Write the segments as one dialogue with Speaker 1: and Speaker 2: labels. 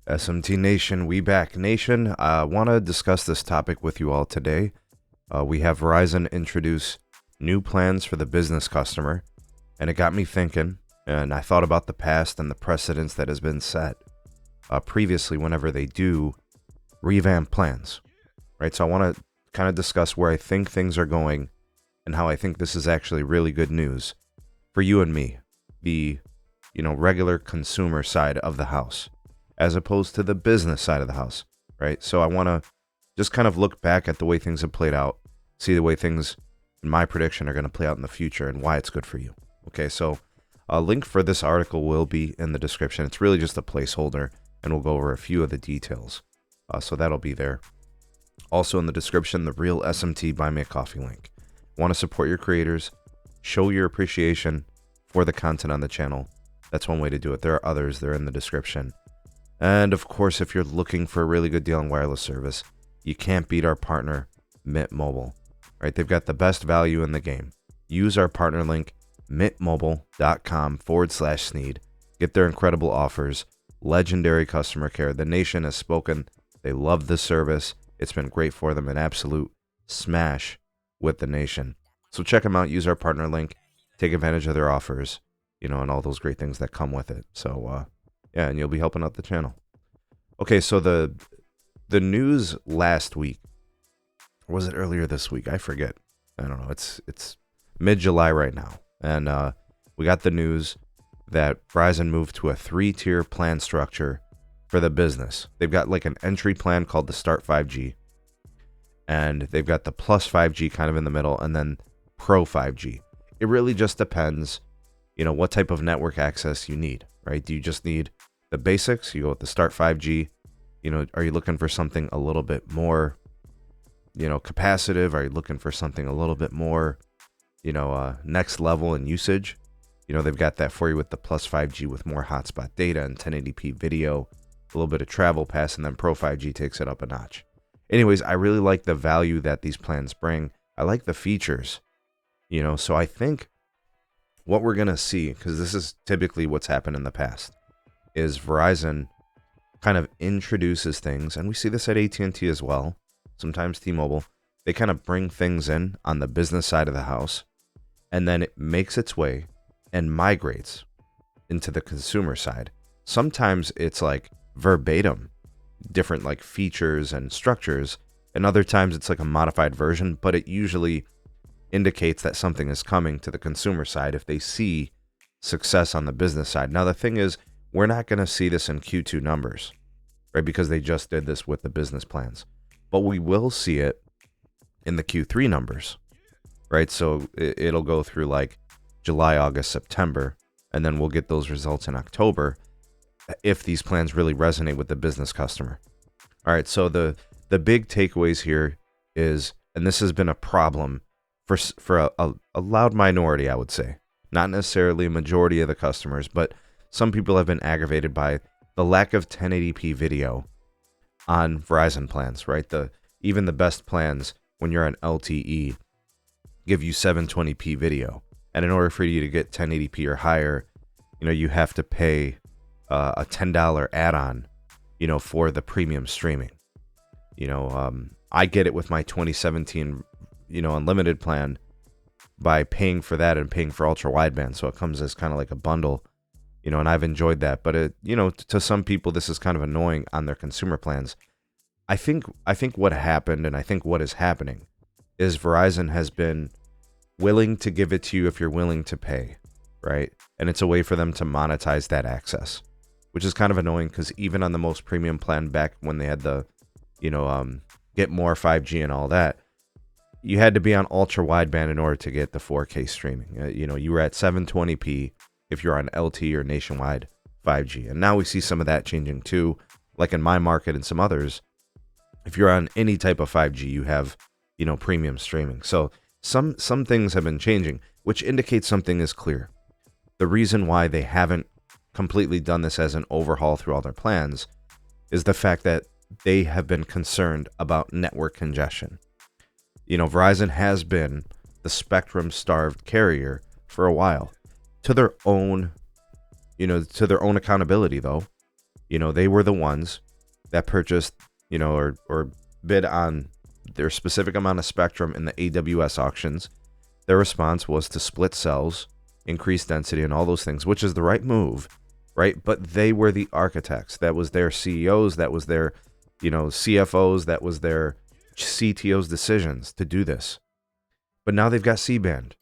Speaker 1: SMT Nation, we back. Nation, I want to discuss this topic with you all today. We have Verizon introduce new plans for the business customer, and it got me thinking, and I thought about the past and the precedence that has been set previously whenever they do revamp plans, right? So I want to kind of discuss where I think things are going and how I think this is actually really good news for you and me, the regular consumer side of the house, as opposed to the business side of the house, right? So I want to just kind of look back at the way things have played out, see the way things, in my prediction, are going to play out in the future and why it's good for you. Okay, so a link for this article will be in the description. It's really just a placeholder, and we'll go over a few of the details. So that'll be there. Also in the description, the real SMT Buy Me a Coffee link. Want to support your creators, show your appreciation for the content on the channel. That's one way to do it. There are others. They're in the description. And of course, if you're looking for a really good deal on wireless service, you can't beat our partner, mmWave, right? They've got the best value in the game. Use our partner link, mmobile.com/sneed. Get their incredible offers, legendary customer care. The nation has spoken. They love the service. It's been great for them, an absolute smash with the nation. So check them out. Use our partner link. Take advantage of their offers, and all those great things that come with it. So, yeah, and you'll be helping out the channel. Okay, so the news last week, or was it earlier this week? I forget. I don't know. It's mid-July right now, and we got the news that Verizon moved to a 3-tier plan structure for the business. They've got like an entry plan called the Start 5G, and they've got the Plus 5G kind of in the middle, and then Pro 5G. It really just depends, what type of network access you need, right? Do you just need the basics? You go with the Start 5G. Are you looking for something a little bit more, capacitive? Are you looking for something a little bit more, next level in usage? They've got that for you with the Plus 5G with more hotspot data and 1080p video, a little bit of travel pass, and then Pro 5G takes it up a notch. Anyways, I really like the value that these plans bring. I like the features, so I think what we're going to see, because this is typically what's happened in the past, is Verizon kind of introduces things, and we see this at AT&T as well, sometimes T-Mobile. They kind of bring things in on the business side of the house, and then it makes its way and migrates into the consumer side. Sometimes it's like verbatim, different like features and structures, and other times it's like a modified version, but it usually indicates that something is coming to the consumer side if they see success on the business side. Now, the thing is, we're not going to see this in Q2 numbers, right? Because they just did this with the business plans. But we will see it in the Q3 numbers, right? So it'll go through like July, August, September, and then we'll get those results in October if these plans really resonate with the business customer. All right, so the big takeaways here is, and this has been a problem for a loud minority, I would say, not necessarily a majority of the customers, but some people have been aggravated by the lack of 1080p video on Verizon plans, right? Even the best plans, when you're on LTE, give you 720p video. And in order for you to get 1080p or higher, you have to pay a $10 add-on, for the premium streaming. I get it with my 2017, unlimited plan by paying for that and paying for Ultrawide. So it comes as kind of like a bundle, and I've enjoyed that. But to some people, this is kind of annoying on their consumer plans. I think what happened, and I think what is happening, is Verizon has been willing to give it to you if you're willing to pay, right? And it's a way for them to monetize that access, which is kind of annoying because even on the most premium plan back when they had the, get more 5G and all that, you had to be on ultra wideband in order to get the 4K streaming. You were at 720p if you're on LTE or nationwide 5G. And now we see some of that changing too, like in my market and some others. If you're on any type of 5G, you have, premium streaming. So some things have been changing, which indicates something is clear. The reason why they haven't completely done this as an overhaul through all their plans is the fact that they have been concerned about network congestion. Verizon has been the spectrum-starved carrier for a while. To their own accountability, though, They were the ones that purchased, or bid on their specific amount of spectrum in the AWS auctions. Their response was to split cells, increase density, and all those things, which is the right move, right? But they were the architects. That was their CEOs. That was their, CFOs. That was their CTO's decisions to do this. But now they've got C-band,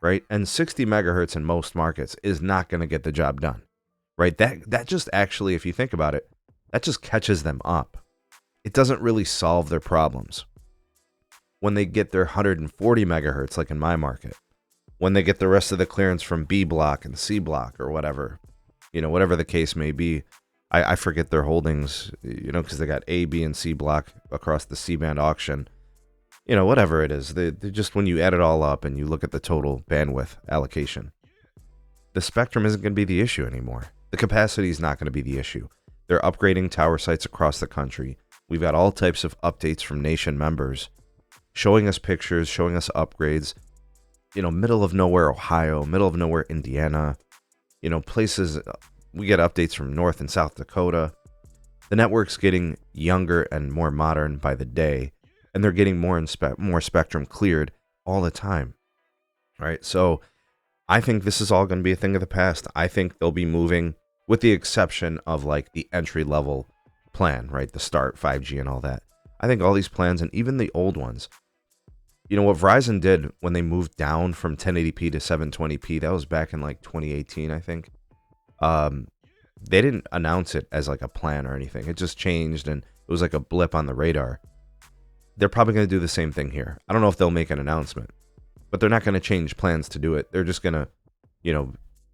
Speaker 1: right? And 60 megahertz in most markets is not going to get the job done, right? That just actually, if you think about it, that just catches them up. It doesn't really solve their problems. When they get their 140 megahertz, like in my market, when they get the rest of the clearance from B block and C block or whatever, whatever the case may be, I forget their holdings, because they got A, B, and C block across the C-band auction. Whatever it is, they just, when you add it all up and you look at the total bandwidth allocation, the spectrum isn't going to be the issue anymore. The capacity is not going to be the issue. They're upgrading tower sites across the country. We've got all types of updates from nation members showing us pictures, showing us upgrades. Middle of nowhere Ohio, middle of nowhere Indiana, places. We get updates from North and South Dakota. The network's getting younger and more modern by the day, and they're getting more spectrum cleared all the time, right? So I think this is all going to be a thing of the past. I think they'll be moving, with the exception of like the entry level plan, right? The start 5G and all that. I think all these plans, and even the old ones, what Verizon did when they moved down from 1080p to 720p, that was back in like 2018, I think. They didn't announce it as like a plan or anything. It just changed, and it was like a blip on the radar. They're probably going to do the same thing here. I don't know if they'll make an announcement, but they're not going to change plans to do it. They're just going to,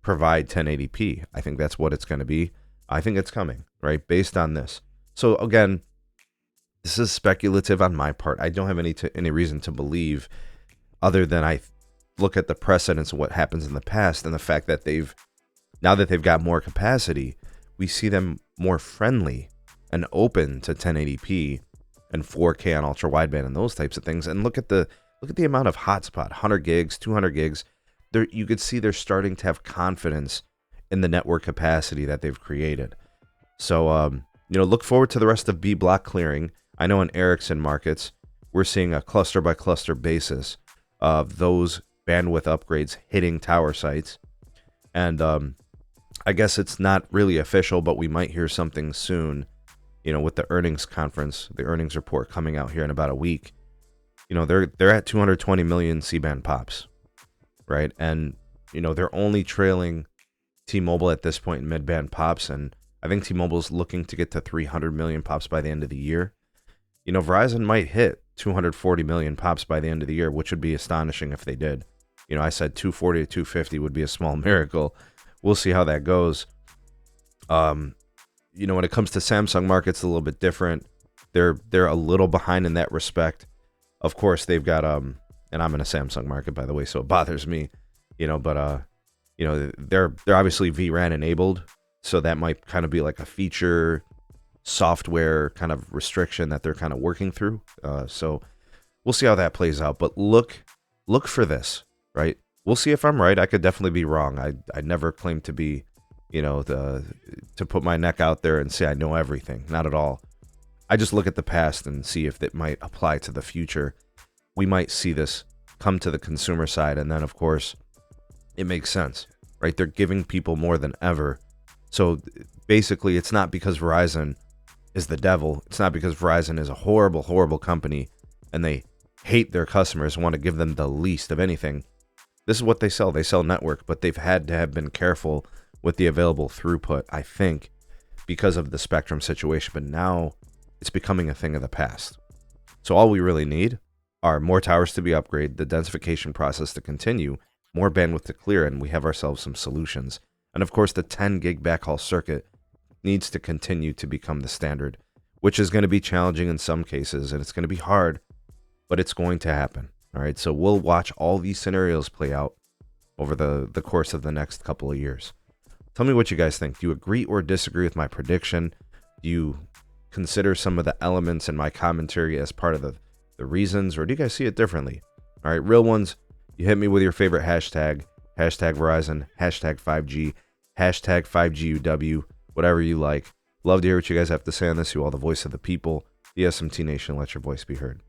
Speaker 1: provide 1080p. I think that's what it's going to be. I think it's coming, right? Based on this. So again, this is speculative on my part. I don't have any reason to believe, other than I look at the precedents of what happens in the past and the fact that now that they've got more capacity, we see them more friendly and open to 1080p and 4K on ultra-wideband and those types of things. And look at the amount of hotspot, 100 gigs, 200 gigs. You could see they're starting to have confidence in the network capacity that they've created. So, look forward to the rest of B block clearing. I know in Ericsson markets, we're seeing a cluster by cluster basis of those bandwidth upgrades hitting tower sites. And I guess it's not really official, but we might hear something soon, with the earnings conference, the earnings report coming out here in about a week. They're at 220 million C-band pops, right? And, they're only trailing T-Mobile at this point in mid-band pops, and I think T-Mobile's looking to get to 300 million pops by the end of the year. Verizon might hit 240 million pops by the end of the year, which would be astonishing if they did. I said 240 to 250 would be a small miracle. We'll see how that goes. When it comes to Samsung markets, a little bit different. They're a little behind in that respect. Of course, they've got and I'm in a Samsung market, by the way, so it bothers me. But they're obviously vRAN enabled, so that might kind of be like a feature software kind of restriction that they're kind of working through. So we'll see how that plays out. But look for this, right? We'll see if I'm right. I could definitely be wrong. I never claim to be, to put my neck out there and say I know everything. Not at all. I just look at the past and see if it might apply to the future. We might see this come to the consumer side, and then of course it makes sense, right? They're giving people more than ever. So basically, it's not because Verizon is the devil. It's not because Verizon is a horrible, horrible company and they hate their customers and want to give them the least of anything. This is what they sell. They sell network, but they've had to have been careful with the available throughput, I think, because of the spectrum situation. But now it's becoming a thing of the past. So all we really need are more towers to be upgraded, the densification process to continue, more bandwidth to clear, and we have ourselves some solutions. And of course, the 10 gig backhaul circuit needs to continue to become the standard, which is going to be challenging in some cases, and it's going to be hard, but it's going to happen. All right, so we'll watch all these scenarios play out over the course of the next couple of years. Tell me what you guys think. Do you agree or disagree with my prediction? Do you consider some of the elements in my commentary as part of the reasons, or do you guys see it differently? All right, real ones, you hit me with your favorite hashtag Verizon, hashtag 5G, hashtag 5GUW, whatever you like. Love to hear what you guys have to say on this. You all the voice of the people. The SMT Nation, let your voice be heard.